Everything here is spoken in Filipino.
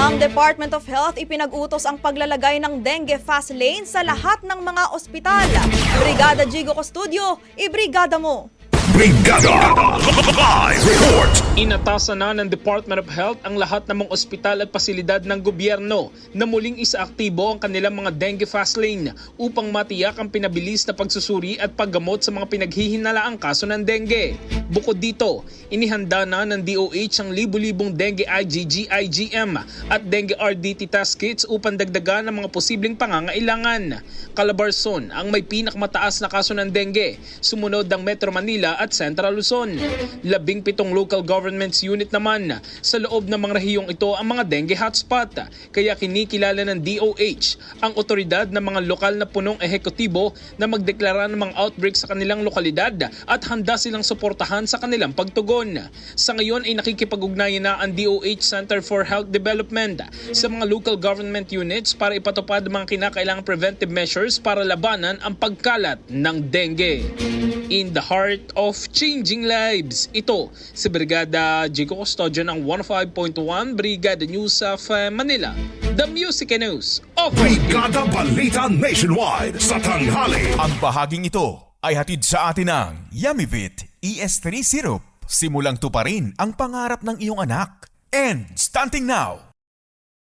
Ang Department of Health ipinag-utos ang paglalagay ng dengue fast lane sa lahat ng mga ospital. Brigada Jigo Custodio, ibrigada mo! Brigada Live Report. Inatasan na ng Department of Health ang lahat ng mga ospital at pasilidad ng gobyerno na muling isaaktibo ang kanilang mga dengue fast lane upang matiyak ang pinabilis na pagsusuri at paggamot sa mga pinaghihinalaang kaso ng dengue. Bukod dito, inihanda na ng DOH ang libu-libong dengue IgG, IgM at dengue RDT test kits upang dagdagan ang mga posibleng pangangailangan. Calabarzon ang may pinakamataas na kaso ng dengue, sumunod ng Metro Manila at Central Luzon. 17 local governments unit naman sa loob ng mga rehiyong ito ang mga dengue hotspot. Kaya kinikilala ng DOH ang otoridad ng mga lokal na punong ehekutibo na magdeklara ng mga outbreak sa kanilang lokalidad at handa silang suportahan sa kanilang pagtugon. Sa ngayon ay nakikipag-ugnayan na ang DOH Center for Health Development sa mga local government units para ipatupad ang mga kinakailangang preventive measures para labanan ang pagkalat ng dengue. In the heart of changing lives, ito si Brigada Jigo Custodio ng 105.1 Brigada News of Manila, the Music and News of Brigada Balita Nationwide sa tanghali. Ang bahaging ito ay hatid sa atin ng Yummy-Vit ES3 Syrup. Simulang tuparin ang pangarap ng iyong anak. And starting now,